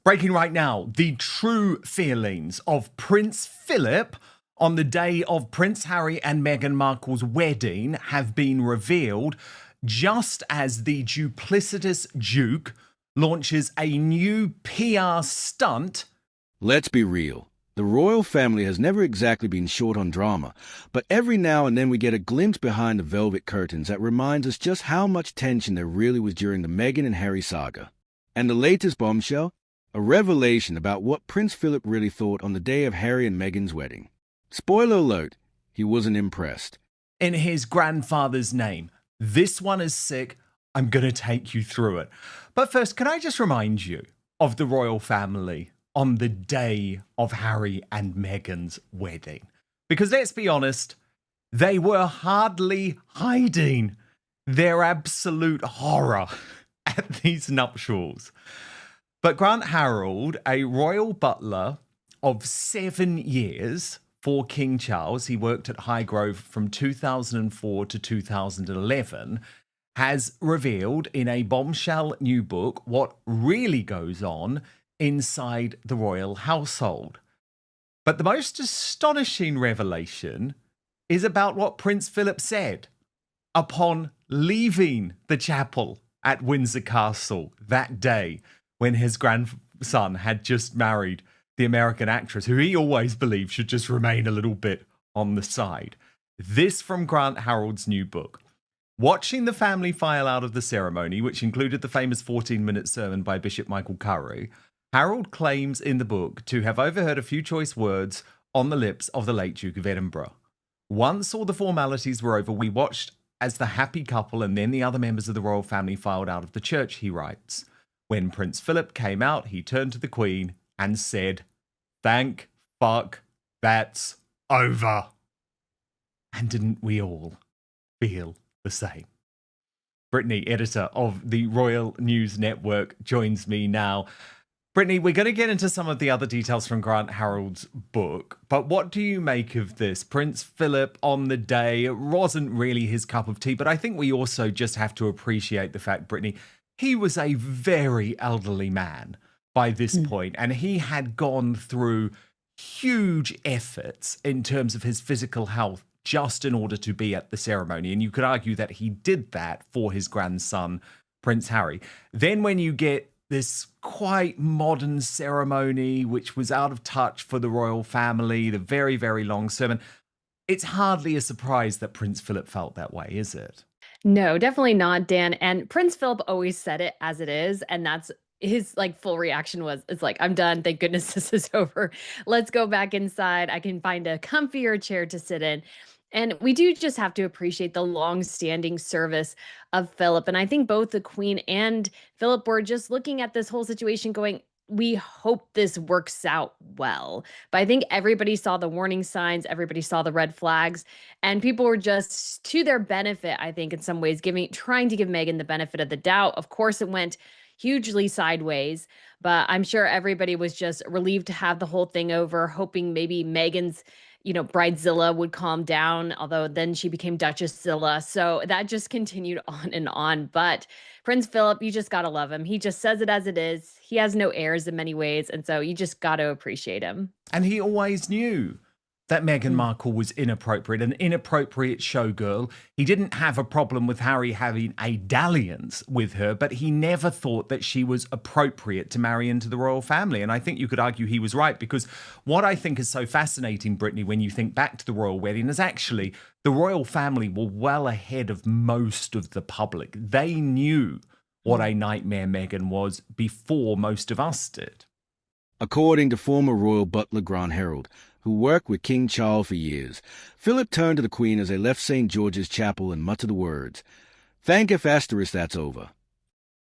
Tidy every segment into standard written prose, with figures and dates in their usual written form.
Breaking right now, the true feelings of Prince Philip on the day of Prince Harry and Meghan Markle's wedding have been revealed, just as the duplicitous Duke launches a new PR stunt. Let's be real. The royal family has never exactly been short on drama, but every now and then we get a glimpse behind the velvet curtains that reminds us just how much tension there really was during the Meghan and Harry saga. And the latest bombshell? A revelation about what Prince Philip really thought on the day of Harry and Meghan's wedding. Spoiler alert, he wasn't impressed. In his grandfather's name. This one is sick. I'm going to take you through it. But first, can I just remind you of the royal family on the day of Harry and Meghan's wedding? Because let's be honest, they were hardly hiding their absolute horror at these nuptials. But Grant Harold, a royal butler of 7 years for King Charles, he worked at Highgrove from 2004 to 2011, has revealed in a bombshell new book what really goes on inside the royal household. But the most astonishing revelation is about what Prince Philip said upon leaving the chapel at Windsor Castle that day when his grandson had just married the American actress, who he always believed should just remain a little bit on the side. This from Grant Harold's new book. Watching the family file out of the ceremony, which included the famous 14-minute sermon by Bishop Michael Curry, Harold claims in the book to have overheard a few choice words on the lips of the late Duke of Edinburgh. Once all the formalities were over, we watched as the happy couple and then the other members of the royal family filed out of the church, he writes. When Prince Philip came out, he turned to the Queen and said, "Thank fuck, that's over." And didn't we all feel the same? Brittany, editor of the Royal News Network, joins me now. Brittany, we're going to get into some of the other details from Grant Harold's book, but what do you make of this? Prince Philip on the day, it wasn't really his cup of tea, but I think we also just have to appreciate the fact, Brittany, he was a very elderly man by this point, and he had gone through huge efforts in terms of his physical health just in order to be at the ceremony. And you could argue that he did that for his grandson, Prince Harry. Then when you get this quite modern ceremony, which was out of touch for the royal family, the very, very long sermon, it's hardly a surprise that Prince Philip felt that way, is it? No, definitely not, Dan. And Prince Philip always said it as it is. And that's his full reaction was, it's like, I'm done. Thank goodness this is over. Let's go back inside. I can find a comfier chair to sit in. And we do just have to appreciate the long-standing service of Philip. And I think both the Queen and Philip were just looking at this whole situation going, we hope this works out well. But I think everybody saw the warning signs, everybody saw the red flags, and people were just, to their benefit, I think in some ways, trying to give Meghan the benefit of the doubt. Of course, it went hugely sideways, but I'm sure everybody was just relieved to have the whole thing over, hoping maybe Meghan's Bridezilla would calm down, although then she became Duchess-zilla. So that just continued on and on. But Prince Philip, you just got to love him. He just says it as it is. He has no airs in many ways. And so you just got to appreciate him. And he always knew that Meghan Markle was inappropriate, an inappropriate showgirl. He didn't have a problem with Harry having a dalliance with her, but he never thought that she was appropriate to marry into the royal family. And I think you could argue he was right, because what I think is so fascinating, Brittany, when you think back to the royal wedding, is actually the royal family were well ahead of most of the public. They knew what a nightmare Meghan was before most of us did. According to former royal butler Grant Harold, who worked with King Charles for years, Philip turned to the Queen as they left St. George's Chapel and muttered the words, "Thank if asterisk that's over."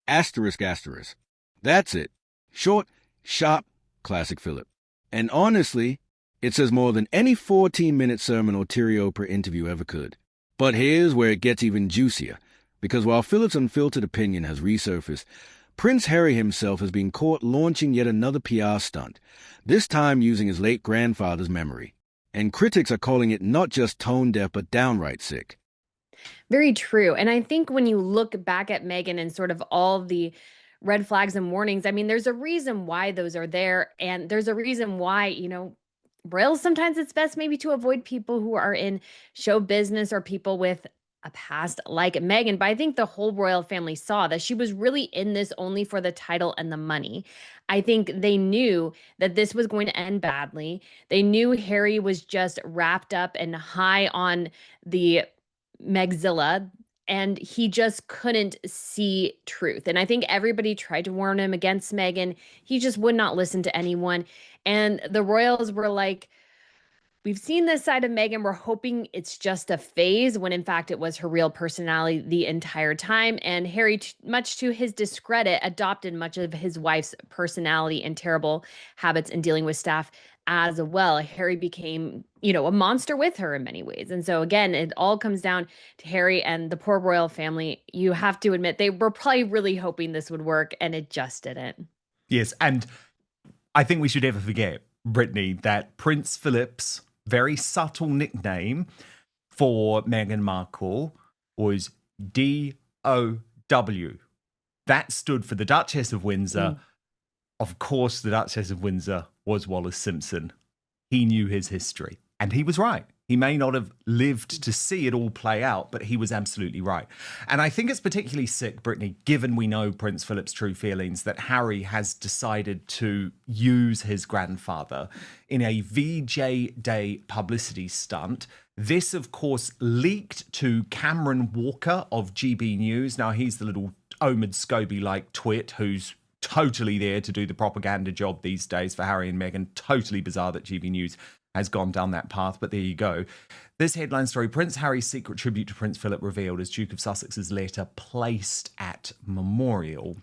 Asterisk asterisk. That's it. Short, sharp, classic Philip. And honestly, it says more than any 14-minute sermon or Terry Oprah interview ever could. But here's where it gets even juicier, because while Philip's unfiltered opinion has resurfaced, Prince Harry himself has been caught launching yet another PR stunt, this time using his late grandfather's memory. And critics are calling it not just tone-deaf, but downright sick. Very true. And I think when you look back at Meghan and sort of all the red flags and warnings. I mean, there's a reason why those are there. And there's a reason why, royals, sometimes it's best maybe to avoid people who are in show business or people with a past like Meghan. But I think the whole royal family saw that she was really in this only for the title and the money. I think they knew that this was going to end badly. They knew Harry was just wrapped up and high on the Megzilla, and he just couldn't see truth. And I think everybody tried to warn him against Meghan. He just would not listen to anyone. And the royals were like, we've seen this side of Meghan. We're hoping it's just a phase, when in fact it was her real personality the entire time. And Harry, much to his discredit, adopted much of his wife's personality and terrible habits in dealing with staff as well. Harry became, a monster with her in many ways. And so again, it all comes down to Harry and the poor royal family. You have to admit, they were probably really hoping this would work, and it just didn't. Yes, and I think we should never forget, Brittany, that Prince Philip's very subtle nickname for Meghan Markle was DOW. That stood for the Duchess of Windsor. Of course, the Duchess of Windsor was Wallace Simpson. He knew his history, and he was right. He may not have lived to see it all play out, but he was absolutely right. And I think it's particularly sick, Brittany, given we know Prince Philip's true feelings, that Harry has decided to use his grandfather in a VJ Day publicity stunt. This, of course, leaked to Cameron Walker of GB News. Now, he's the little Omid Scobie-like twit who's totally there to do the propaganda job these days for Harry and Meghan. Totally bizarre that GB News has gone down that path, but there you go. This headline story, Prince Harry's secret tribute to Prince Philip revealed as Duke of Sussex's letter placed at memorial.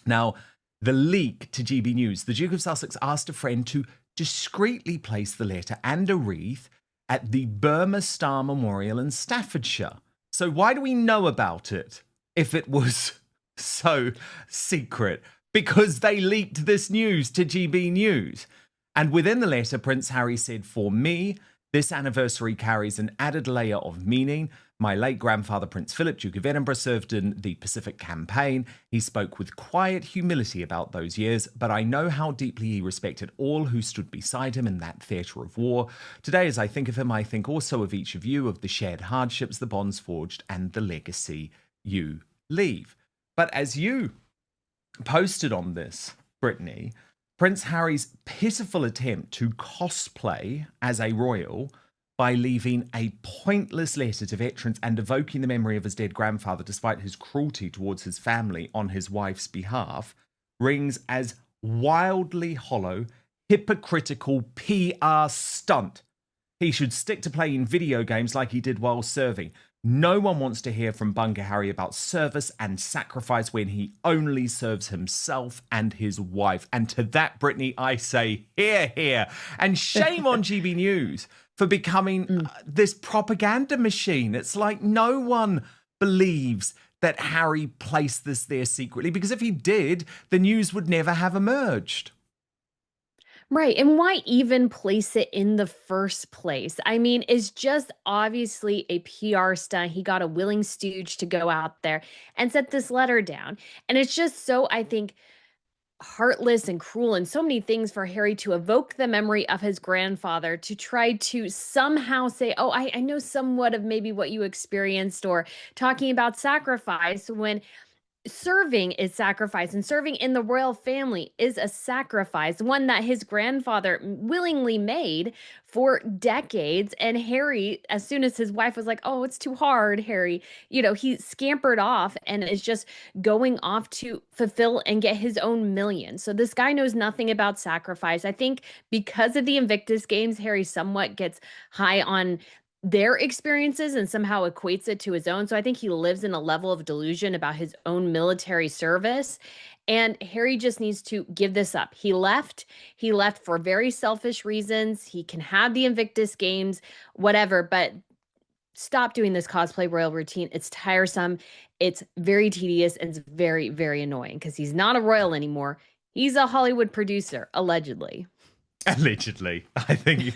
Now, the leak to GB News, the Duke of Sussex asked a friend to discreetly place the letter and a wreath at the Burma Star Memorial in Staffordshire. So why do we know about it if it was so secret? Because they leaked this news to GB News. And within the letter, Prince Harry said, "For me, this anniversary carries an added layer of meaning. My late grandfather, Prince Philip, Duke of Edinburgh, served in the Pacific Campaign. He spoke with quiet humility about those years, but I know how deeply he respected all who stood beside him in that theatre of war. Today, as I think of him, I think also of each of you, of the shared hardships, the bonds forged, and the legacy you leave." But as you posted on this, Brittany, Prince Harry's pitiful attempt to cosplay as a royal by leaving a pointless letter to veterans and evoking the memory of his dead grandfather despite his cruelty towards his family on his wife's behalf rings as wildly hollow, hypocritical PR stunt. He should stick to playing video games like he did while serving. No one wants to hear from Bunker Harry about service and sacrifice when he only serves himself and his wife. And to that, Brittany, I say, hear, hear. And shame on GB News for becoming this propaganda machine. It's like no one believes that Harry placed this there secretly, because if he did, the news would never have emerged. Right. And why even place it in the first place? I mean, it's just obviously a PR stunt. He got a willing stooge to go out there and set this letter down. And it's just so, I think, heartless and cruel and so many things for Harry to evoke the memory of his grandfather, to try to somehow say, oh, I know somewhat of maybe what you experienced, or talking about sacrifice, when serving is sacrifice, and serving in the royal family is a sacrifice, one that his grandfather willingly made for decades. And Harry, as soon as his wife was like, oh, it's too hard, Harry, he scampered off and is just going off to fulfill and get his own million. So this guy knows nothing about sacrifice. I think because of the Invictus Games, Harry somewhat gets high on their experiences and somehow equates it to his own. So I think he lives in a level of delusion about his own military service. And Harry just needs to give this up. He left for very selfish reasons. He can have the Invictus Games, whatever, but stop doing this cosplay royal routine. It's tiresome. It's very tedious, and it's very, very annoying, because he's not a royal anymore. He's a Hollywood producer, allegedly. Allegedly. I think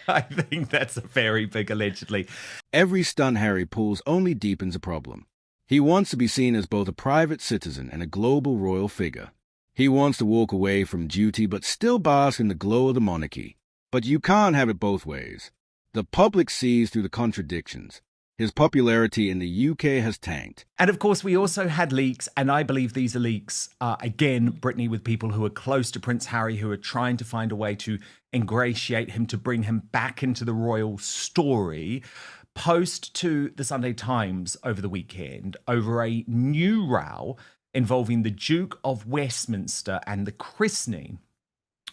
I think that's a very big allegedly. Every stunt Harry pulls only deepens a problem. He wants to be seen as both a private citizen and a global royal figure. He wants to walk away from duty but still bask in the glow of the monarchy. But you can't have it both ways. The public sees through the contradictions. His popularity in the UK has tanked. And of course, we also had leaks, and I believe these are leaks, again, Brittany, with people who are close to Prince Harry, who are trying to find a way to ingratiate him, to bring him back into the royal story. Post to the Sunday Times over the weekend over a new row involving the Duke of Westminster and the christening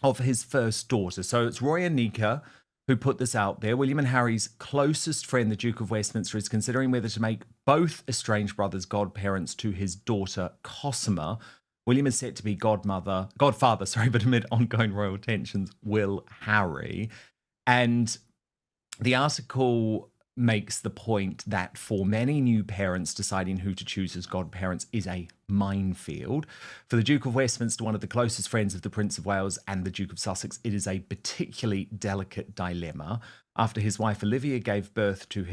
of his first daughter. So it's Roy and Nika who put this out there. William and Harry's closest friend, the Duke of Westminster, is considering whether to make both estranged brothers godparents to his daughter Cosima. William is set to be godfather, but amid ongoing royal tensions, will Harry. And the article makes the point that for many new parents, deciding who to choose as godparents is a minefield. For the Duke of Westminster, one of the closest friends of the Prince of Wales and the Duke of Sussex, it is a particularly delicate dilemma. After his wife Olivia gave birth to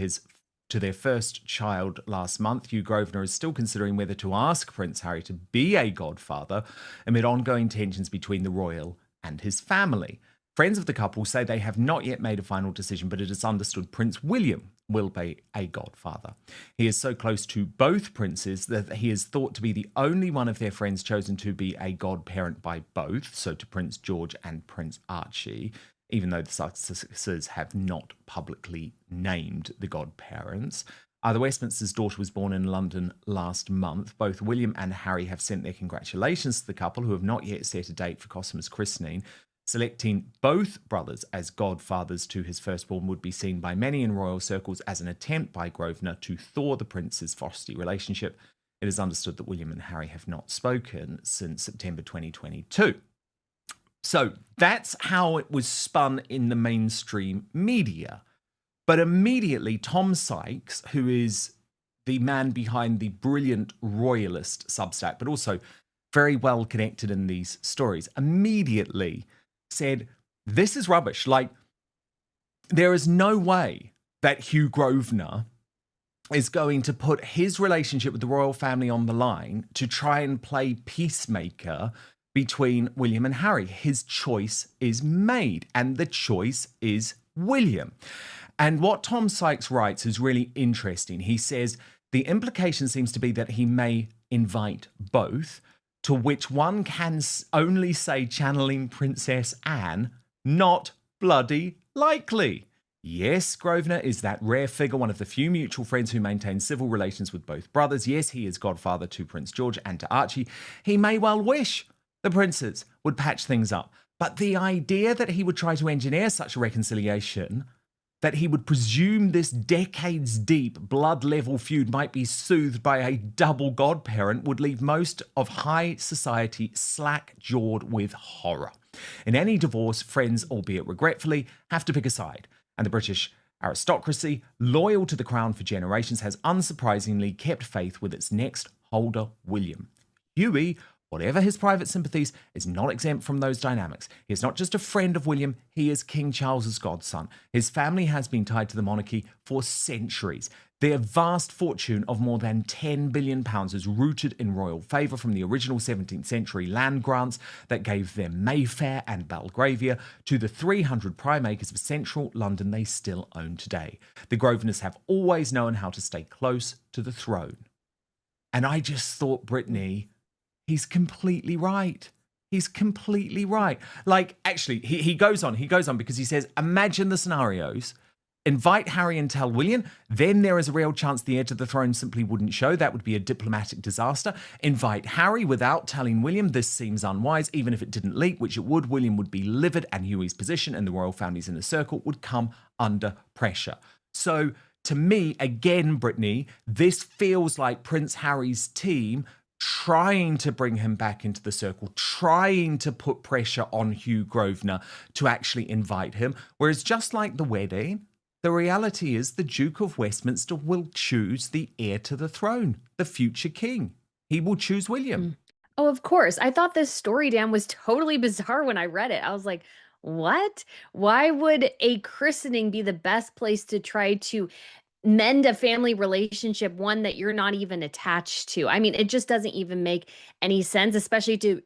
their first child last month, Hugh Grosvenor is still considering whether to ask Prince Harry to be a godfather amid ongoing tensions between the royal and his family. Friends of the couple say they have not yet made a final decision, but it is understood Prince William will be a godfather. He is so close to both princes that he is thought to be the only one of their friends chosen to be a godparent by both, so to Prince George and Prince Archie, even though the Sussexes have not publicly named the godparents. The Westminster's daughter was born in London last month. Both William and Harry have sent their congratulations to the couple, who have not yet set a date for Cosima's christening. Selecting both brothers as godfathers to his firstborn would be seen by many in royal circles as an attempt by Grosvenor to thaw the prince's frosty relationship. It is understood that William and Harry have not spoken since September 2022. So that's how it was spun in the mainstream media. But immediately, Tom Sykes, who is the man behind the brilliant Royalist Substack, but also very well connected in these stories, immediately said, this is rubbish. Like, there is no way that Hugh Grosvenor is going to put his relationship with the royal family on the line to try and play peacemaker between William and Harry. His choice is made, and the choice is William. And what Tom Sykes writes is really interesting. He says, the implication seems to be that he may invite both, to which one can only say, channeling Princess Anne, not bloody likely. Yes, Grosvenor is that rare figure, one of the few mutual friends who maintain civil relations with both brothers. Yes, he is godfather to Prince George and to Archie. He may well wish the princes would patch things up. But the idea that he would try to engineer such a reconciliation, that he would presume this decades-deep blood-level feud might be soothed by a double godparent, would leave most of high society slack-jawed with horror. In any divorce, friends, albeit regretfully, have to pick a side, and the British aristocracy, loyal to the crown for generations, has unsurprisingly kept faith with its next holder, William. Hughie, whatever his private sympathies, is not exempt from those dynamics. He is not just a friend of William, he is King Charles's godson. His family has been tied to the monarchy for centuries. Their vast fortune of more than £10 billion is rooted in royal favour, from the original 17th century land grants that gave them Mayfair and Belgravia to the 300 prime acres of central London they still own today. The Grosvenors have always known how to stay close to the throne. And I just thought, Brittany, he's completely right. He's completely right. Like, actually, he goes on because he says, imagine the scenarios. Invite Harry and tell William, then there is a real chance the heir to the throne simply wouldn't show. That would be a diplomatic disaster. Invite Harry without telling William. This seems unwise. Even if it didn't leak, which it would, William would be livid, and Hughie's position and the royal family's inner circle would come under pressure. So, to me, again, Brittany, this feels like Prince Harry's team trying to bring him back into the circle, trying to put pressure on Hugh Grosvenor to actually invite him. Whereas just like the wedding, the reality is the Duke of Westminster will choose the heir to the throne, the future king. He will choose William. Oh, of course. I thought this story, Dan, was totally bizarre when I read it. I was like, what? Why would a christening be the best place to try to mend a family relationship, one that you're not even attached to. I mean, it just doesn't even make any sense, especially to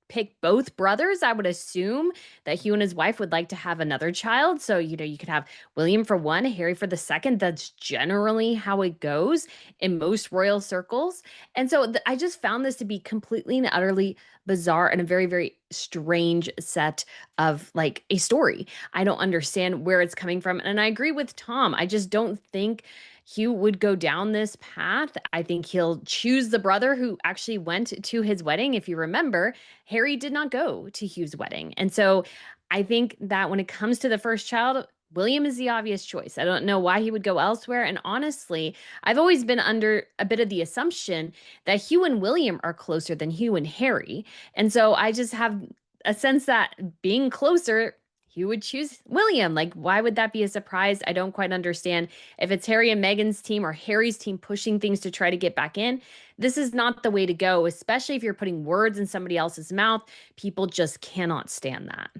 pick both brothers. I would assume that Hugh and his wife would like to have another child. So, you could have William for one, Harry for the second. That's generally how it goes in most royal circles. And so I just found this to be completely and utterly bizarre and a very, very strange set of like a story. I don't understand where it's coming from. And I agree with Tom. I just don't think Hugh would go down this path. I think he'll choose the brother who actually went to his wedding. If you remember, Harry did not go to Hugh's wedding. And so I think that when it comes to the first child, William is the obvious choice. I don't know why he would go elsewhere. And honestly, I've always been under a bit of the assumption that Hugh and William are closer than Hugh and Harry. And so I just have a sense that being closer, Hugh would choose William. Like, why would that be a surprise? I don't quite understand if it's Harry and Meghan's team or Harry's team pushing things to try to get back in. This is not the way to go, especially if you're putting words in somebody else's mouth. People just cannot stand that.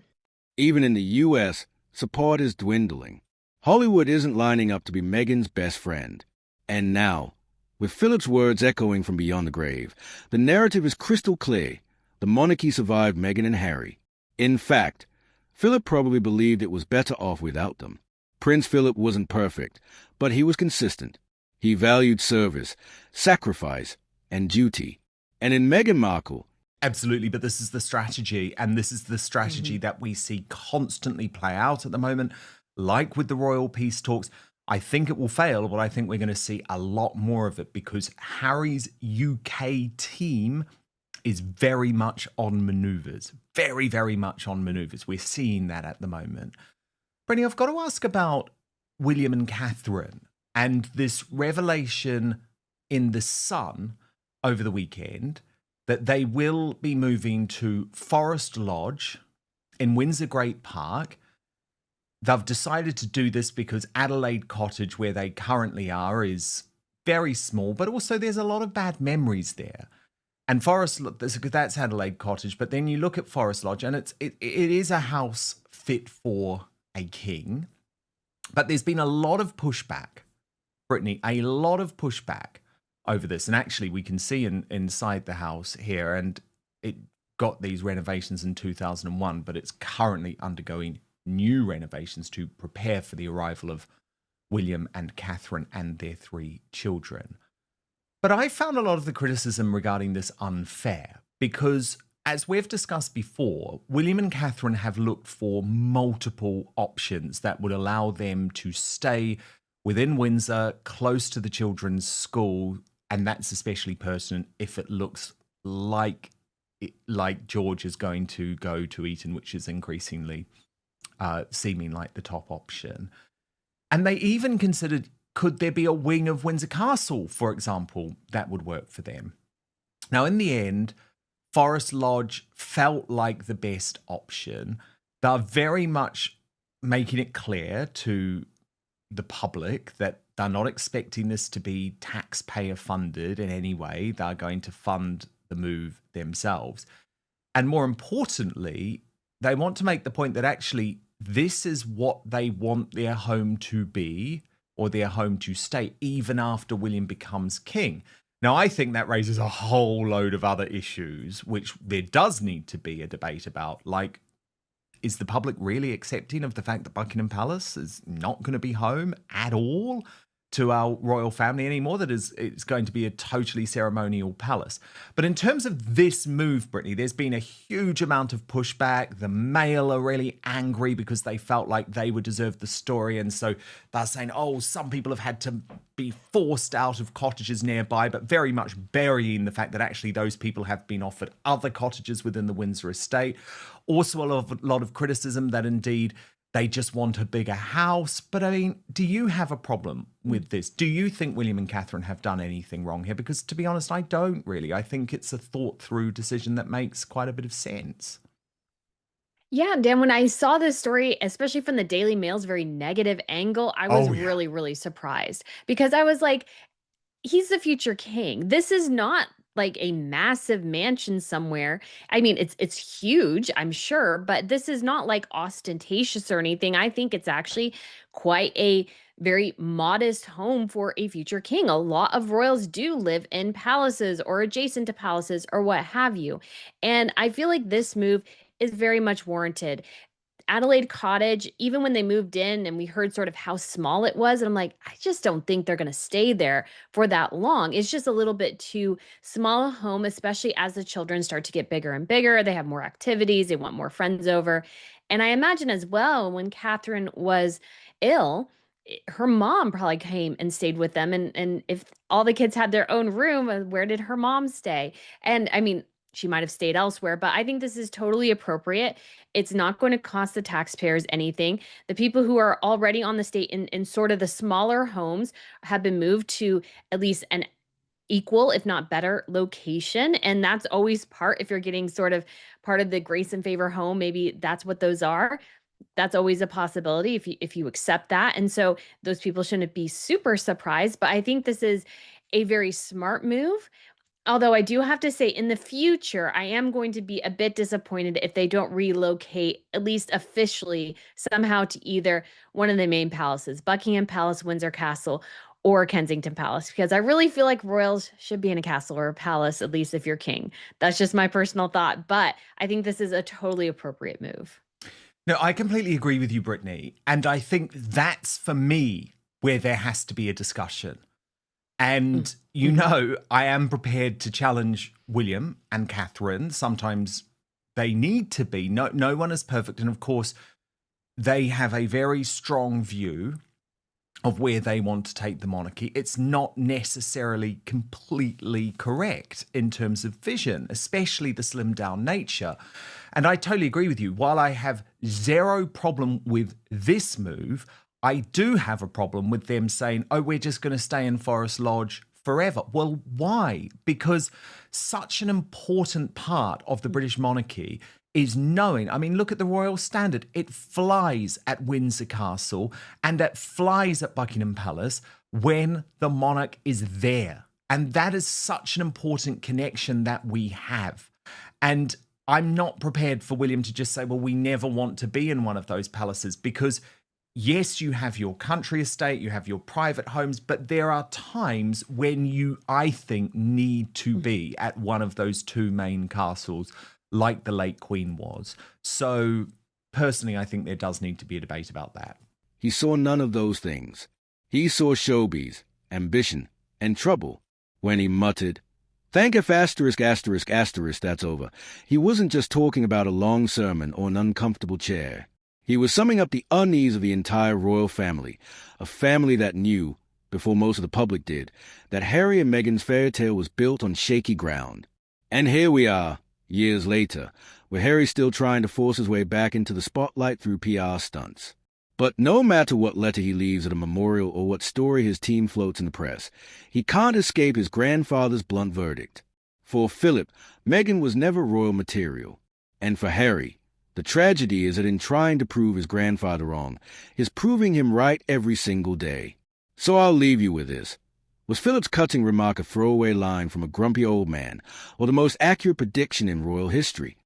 Even in the U.S., support is dwindling. Hollywood isn't lining up to be Meghan's best friend. And now, with Philip's words echoing from beyond the grave, the narrative is crystal clear. The monarchy survived Meghan and Harry. In fact, Philip probably believed it was better off without them. Prince Philip wasn't perfect, but he was consistent. He valued service, sacrifice, and duty. And in Meghan Markle, absolutely, but this is the strategy, and this is the strategy that we see constantly play out at the moment, like with the royal peace talks. I think it will fail, but I think we're going to see a lot more of it because Harry's UK team is very much on maneuvers, very, very much on maneuvers. We're seeing that at the moment. Brittany, I've got to ask about William and Catherine and this revelation in The Sun over the weekend that they will be moving to Forest Lodge in Windsor Great Park. They've decided to do this because Adelaide Cottage, where they currently are, is very small, but also there's a lot of bad memories there. And that's Adelaide Cottage, but then you look at Forest Lodge, and it is a house fit for a king. But there's been a lot of pushback, Brittany, a lot of pushback over this. And actually, we can see inside the house here, and it got these renovations in 2001, but it's currently undergoing new renovations to prepare for the arrival of William and Catherine and their 3 children. But I found a lot of the criticism regarding this unfair because, as we've discussed before, William and Catherine have looked for multiple options that would allow them to stay within Windsor, close to the children's school, and that's especially pertinent if it looks like George is going to go to Eton, which is increasingly seeming like the top option. And they even considered, could there be a wing of Windsor Castle, for example, that would work for them? Now, in the end, Forest Lodge felt like the best option. They're very much making it clear to the public that they're not expecting this to be taxpayer funded in any way. They're going to fund the move themselves. And more importantly, they want to make the point that actually this is what they want their home to be, or their home to stay, even after William becomes king. Now, I think that raises a whole load of other issues, which there does need to be a debate about. Like, is the public really accepting of the fact that Buckingham Palace is not going to be home at all to our royal family anymore? That is, it's going to be a totally ceremonial palace. But in terms of this move, Brittany, there's been a huge amount of pushback. The Mail are really angry because they felt like they were deserved the story. And so they're saying, oh, some people have had to be forced out of cottages nearby, but very much burying the fact that actually those people have been offered other cottages within the Windsor estate. Also a lot of criticism that indeed they just want a bigger house. But I mean, do you have a problem with this? Do you think William and Catherine have done anything wrong here? Because to be honest, I don't really. I think it's a thought through decision that makes quite a bit of sense. Yeah, Dan, when I saw this story, especially from the Daily Mail's very negative angle, I was Oh, yeah. really, really surprised because I was like, he's the future king. This is not like a massive mansion somewhere. I mean, it's huge, I'm sure, but this is not like ostentatious or anything. I think it's actually quite a very modest home for a future king. A lot of royals do live in palaces or adjacent to palaces or what have you. And I feel like this move is very much warranted. Adelaide Cottage, even when they moved in and we heard sort of how small it was, and I'm like, I just don't think they're going to stay there for that long. It's just a little bit too small a home, especially as the children start to get bigger and bigger. They have more activities, they want more friends over. And I imagine as well, when Catherine was ill, her mom probably came and stayed with them. And if all the kids had their own room, where did her mom stay? And I mean, she might have stayed elsewhere, but I think this is totally appropriate. It's not going to cost the taxpayers anything. The people who are already on the state in sort of the smaller homes have been moved to at least an equal, if not better, location. And that's always part, if you're getting sort of part of the grace and favor home, maybe that's what those are. That's always a possibility if you accept that. And so those people shouldn't be super surprised. But I think this is a very smart move. Although I do have to say, in the future, I am going to be a bit disappointed if they don't relocate, at least officially, somehow to either one of the main palaces, Buckingham Palace, Windsor Castle, or Kensington Palace, because I really feel like royals should be in a castle or a palace, at least if you're king. That's just my personal thought, but I think this is a totally appropriate move. No, I completely agree with you, Brittany. And I think that's, for me, where there has to be a discussion. And, you know, I am prepared to challenge William and Catherine. Sometimes they need to be. No one is perfect. And, of course, they have a very strong view of where they want to take the monarchy. It's not necessarily completely correct in terms of vision, especially the slimmed down nature. And I totally agree with you. While I have zero problem with this move, I do have a problem with them saying, oh, we're just going to stay in Forest Lodge forever. Well, why? Because such an important part of the British monarchy is knowing, I mean, look at the royal standard. It flies at Windsor Castle and it flies at Buckingham Palace when the monarch is there. And that is such an important connection that we have. And I'm not prepared for William to just say, well, we never want to be in one of those palaces, because yes, you have your country estate, you have your private homes, but there are times when you, I think, need to be at one of those two main castles, like the late Queen was. So personally, I think there does need to be a debate about that. He saw none of those things. He saw showbiz, ambition, and trouble when he muttered, "Thank if asterisk, asterisk, asterisk, that's over." He wasn't just talking about a long sermon or an uncomfortable chair. He was summing up the unease of the entire royal family, a family that knew, before most of the public did, that Harry and Meghan's fairy tale was built on shaky ground. And here we are, years later, with Harry still trying to force his way back into the spotlight through PR stunts. But no matter what letter he leaves at a memorial or what story his team floats in the press, he can't escape his grandfather's blunt verdict. For Philip, Meghan was never royal material. And for Harry, the tragedy is that in trying to prove his grandfather wrong, he's proving him right every single day. So I'll leave you with this. Was Philip's cutting remark a throwaway line from a grumpy old man, or the most accurate prediction in royal history?